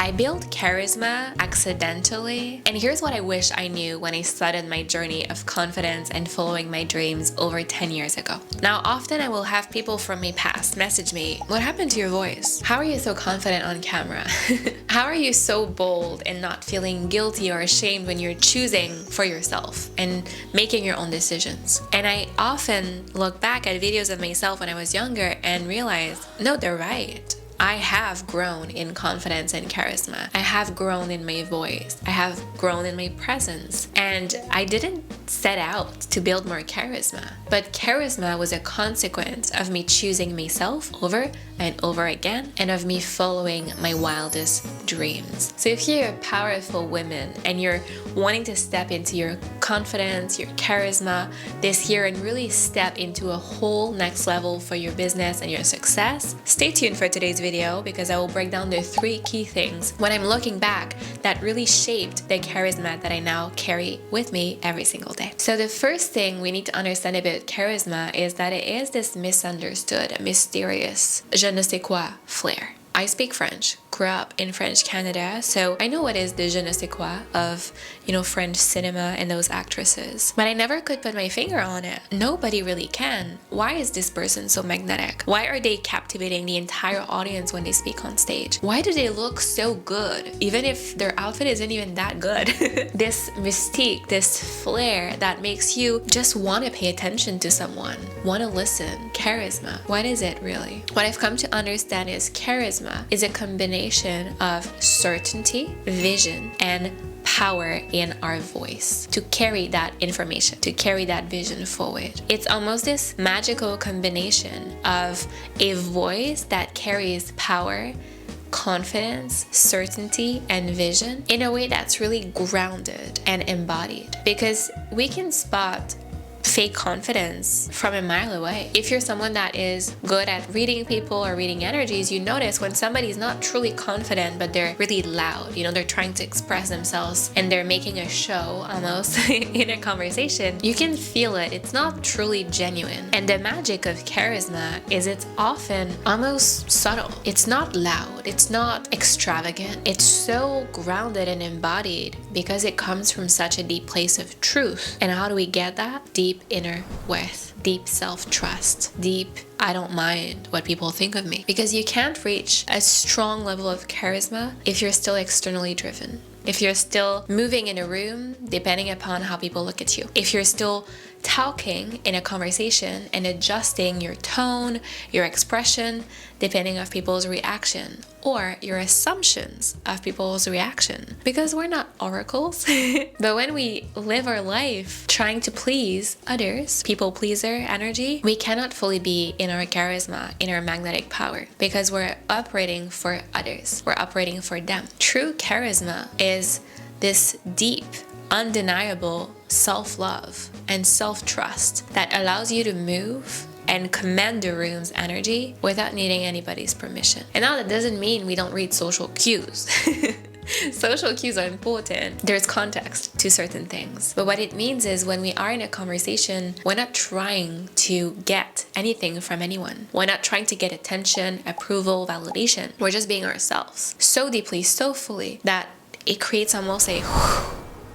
I built charisma accidentally, and here's what I wish I knew when I started my journey of confidence and following my dreams over 10 years ago. Now, often I will have people from my past message me, "What happened to your voice? How are you so confident on camera? How are you so bold and not feeling guilty or ashamed when you're choosing for yourself and making your own decisions?" And I often look back at videos of myself when I was younger and realize, no, they're right. I have grown in confidence and charisma. I have grown in my voice. I have grown in my presence. And I didn't set out to build more charisma, but charisma was a consequence of me choosing myself over and over again and of me following my wildest dreams. So if you're a powerful woman and you're wanting to step into your confidence, your charisma this year and really step into a whole next level for your business and your success, stay tuned for today's video because I will break down the 3 key things when I'm looking back that really shaped the charisma that I now carry with me every single day. So the first thing we need to understand about charisma is that it is this misunderstood, mysterious, je ne sais quoi flair. I speak French, grew up in French Canada, so I know what is the je ne sais quoi of, French cinema and those actresses. But I never could put my finger on it. Nobody really can. Why is this person so magnetic? Why are they captivating the entire audience when they speak on stage? Why do they look so good, even if their outfit isn't even that good? This mystique, this flair that makes you just want to pay attention to someone, want to listen. Charisma. What is it really? What I've come to understand is charisma is a combination of certainty, vision, and power in our voice to carry that information, to carry that vision forward. It's almost this magical combination of a voice that carries power, confidence, certainty, and vision in a way that's really grounded and embodied. Because we can spot fake confidence from a mile away. If you're someone that is good at reading people or reading energies, you notice when somebody's not truly confident, but they're really loud, they're trying to express themselves and they're making a show almost in a conversation, you can feel it. It's not truly genuine. And the magic of charisma is it's often almost subtle. It's not loud. It's not extravagant. It's so grounded and embodied because it comes from such a deep place of truth. And how do we get that? Deep inner worth, deep self-trust, deep I don't mind what people think of me. Because you can't reach a strong level of charisma if you're still externally driven. If you're still moving in a room depending upon how people look at you. If you're still talking in a conversation and adjusting your tone, your expression, depending on people's reaction or your assumptions of people's reaction. Because we're not oracles. But when we live our life trying to please others, people pleaser energy, we cannot fully be in our charisma, in our magnetic power, because we're operating for others. We're operating for them. True charisma is this deep, undeniable self-love and self-trust that allows you to move and command the room's energy without needing anybody's permission. And now that doesn't mean we don't read social cues. Social cues are important. There's context to certain things. But what it means is when we are in a conversation, we're not trying to get anything from anyone. We're not trying to get attention, approval, validation. We're just being ourselves so deeply, so fully that it creates almost a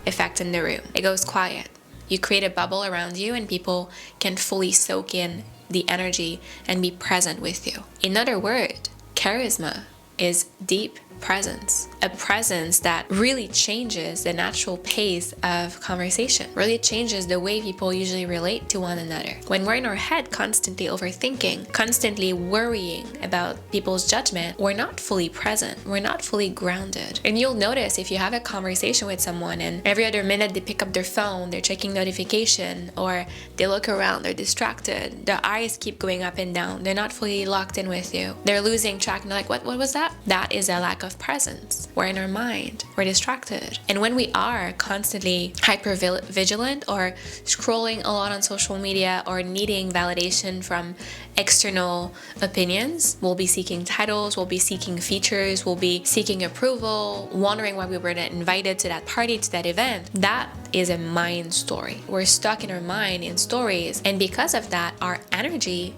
effect in the room. It goes quiet. You create a bubble around you and people can fully soak in the energy and be present with you. In other words, charisma is deep presence. A presence that really changes the natural pace of conversation, really changes the way people usually relate to one another. When we're in our head constantly overthinking, constantly worrying about people's judgment, we're not fully present. We're not fully grounded. And you'll notice if you have a conversation with someone and every other minute they pick up their phone, they're checking notification, or they look around, they're distracted, their eyes keep going up and down, they're not fully locked in with you. They're losing track and they're like, what was that? That is a lack of presence. We're in our mind, we're distracted. And when we are constantly hyper vigilant or scrolling a lot on social media or needing validation from external opinions, we'll be seeking titles, we'll be seeking features, we'll be seeking approval, wondering why we were not invited to that party, to that event. That is a mind story. We're stuck in our mind in stories, and because of that, our energy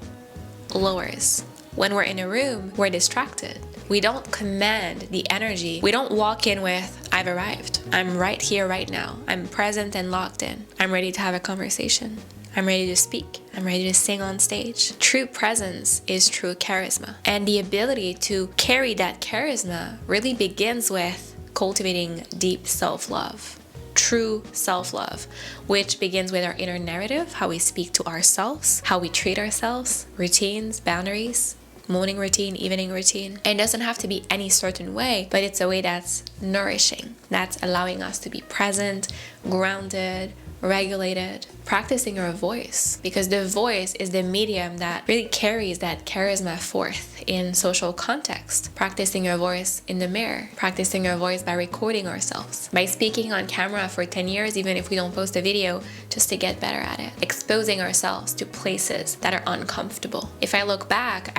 lowers. When we're in a room, we're distracted. We don't command the energy. We don't walk in with, I've arrived. I'm right here, right now. I'm present and locked in. I'm ready to have a conversation. I'm ready to speak. I'm ready to sing on stage. True presence is true charisma. And the ability to carry that charisma really begins with cultivating deep self-love. True self-love, which begins with our inner narrative, how we speak to ourselves, how we treat ourselves, routines, boundaries, morning routine, evening routine. And it doesn't have to be any certain way, but it's a way that's nourishing, that's allowing us to be present, grounded, regulated, practicing our voice, because the voice is the medium that really carries that charisma forth in social context. Practicing your voice in the mirror, practicing your voice by recording ourselves, by speaking on camera for 10 years, even if we don't post a video, just to get better at it. Exposing ourselves to places that are uncomfortable. If I look back,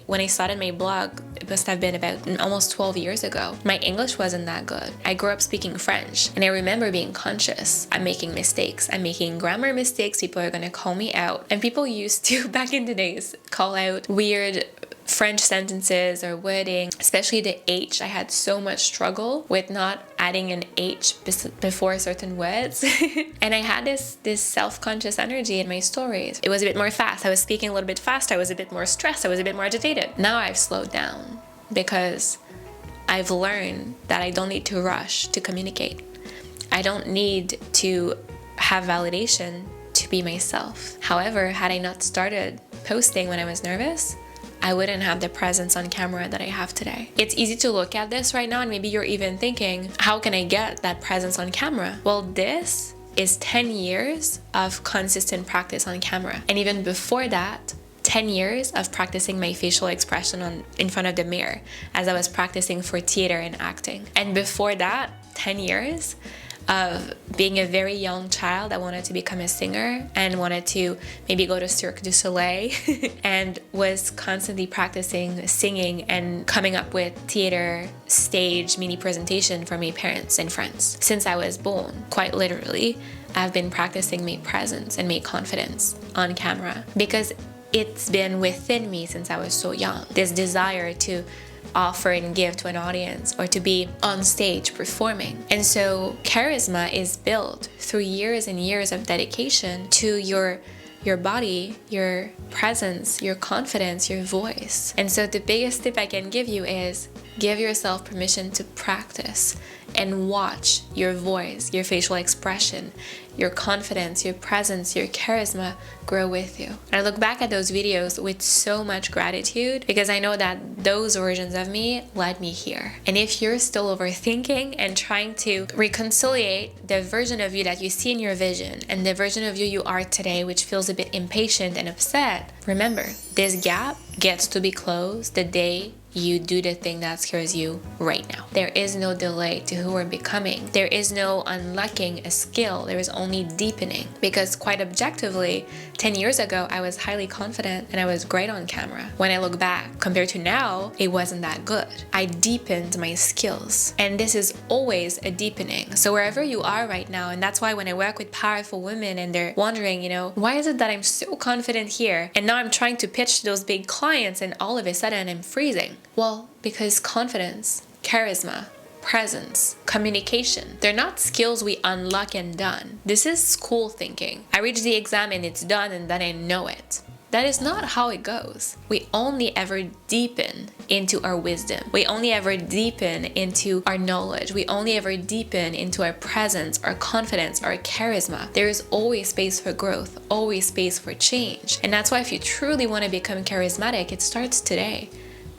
when I started my blog, it must have been about almost 12 years ago, my English wasn't that good. I grew up speaking French, and I remember being conscious. I'm making mistakes. I'm making grammar mistakes. People are going to call me out. And people used to, back in the days, call out weird French sentences or wording, especially the H. I had so much struggle with not adding an H before certain words. And I had this self-conscious energy in my stories. It was a bit more fast. I was speaking a little bit fast. I was a bit more stressed. I was a bit more agitated. Now I've slowed down because I've learned that I don't need to rush to communicate. I don't need to have validation to be myself. However, had I not started posting when I was nervous, I wouldn't have the presence on camera that I have today. It's easy to look at this right now and maybe you're even thinking, how can I get that presence on camera? Well, this is 10 years of consistent practice on camera. And even before that, 10 years of practicing my facial expression in front of the mirror as I was practicing for theater and acting. And before that, 10 years of being a very young child that wanted to become a singer and wanted to maybe go to Cirque du Soleil and was constantly practicing singing and coming up with theater, stage, mini presentation for my parents and friends. Since I was born, quite literally, I've been practicing my presence and my confidence on camera because it's been within me since I was so young. This desire to offer and give to an audience or to be on stage performing. And so charisma is built through years and years of dedication to your body, your presence, your confidence, your voice. And so the biggest tip I can give you is give yourself permission to practice and watch your voice, your facial expression, your confidence, your presence, your charisma grow with you. I look back at those videos with so much gratitude because I know that those versions of me led me here. And if you're still overthinking and trying to reconciliate the version of you that you see in your vision and the version of you are today, which feels a bit impatient and upset, remember, this gap gets to be closed the day you do the thing that scares you right now. There is no delay to who we're becoming. There is no unlocking a skill. There is only deepening. Because quite objectively, 10 years ago, I was highly confident and I was great on camera. When I look back, compared to now, it wasn't that good. I deepened my skills. And this is always a deepening. So wherever you are right now, and that's why when I work with powerful women and they're wondering, why is it that I'm so confident here? And now I'm trying to pitch those big clients and all of a sudden I'm freezing. Well, because confidence, charisma, presence, communication, they're not skills we unlock and done. This is school thinking. I reach the exam and it's done and then I know it. That is not how it goes. We only ever deepen into our wisdom. We only ever deepen into our knowledge. We only ever deepen into our presence, our confidence, our charisma. There is always space for growth, always space for change. And that's why if you truly want to become charismatic, it starts today.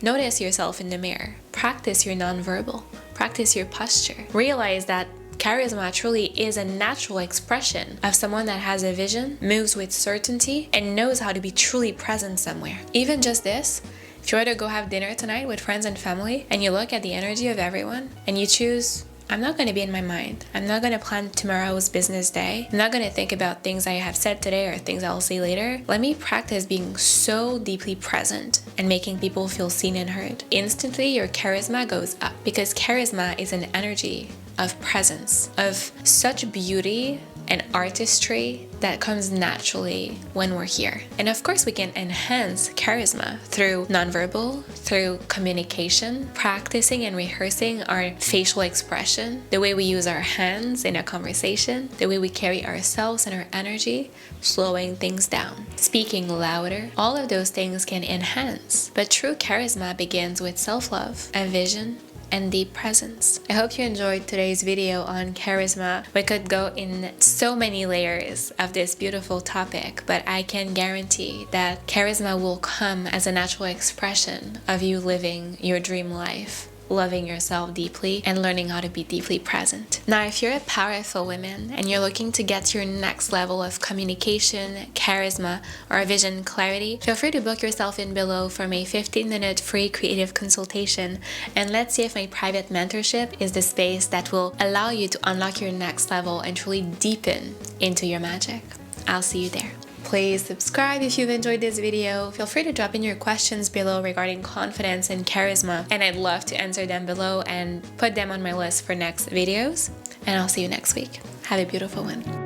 Notice yourself in the mirror. Practice your nonverbal. Practice your posture. Realize that charisma truly is a natural expression of someone that has a vision, moves with certainty, and knows how to be truly present somewhere. Even just this, if you were to go have dinner tonight with friends and family, and you look at the energy of everyone, and you choose, I'm not going to be in my mind. I'm not going to plan tomorrow's business day. I'm not going to think about things I have said today or things I'll say later. Let me practice being so deeply present and making people feel seen and heard. Instantly, your charisma goes up because charisma is an energy of presence, of such beauty and artistry that comes naturally when we're here. And of course, we can enhance charisma through nonverbal, through communication, practicing and rehearsing our facial expression, the way we use our hands in a conversation, the way we carry ourselves and our energy, slowing things down, speaking louder. All of those things can enhance. But true charisma begins with self-love and vision and deep presence. I hope you enjoyed today's video on charisma. We could go in so many layers of this beautiful topic, but I can guarantee that charisma will come as a natural expression of you living your dream life, loving yourself deeply and learning how to be deeply present. Now, if you're a powerful woman and you're looking to get to your next level of communication, charisma, or vision clarity, feel free to book yourself in below for my 15-minute free creative consultation, and let's see if my private mentorship is the space that will allow you to unlock your next level and truly deepen into your magic. I'll see you there. Please subscribe if you've enjoyed this video. Feel free to drop in your questions below regarding confidence and charisma, and I'd love to answer them below and put them on my list for next videos. And I'll see you next week. Have a beautiful one.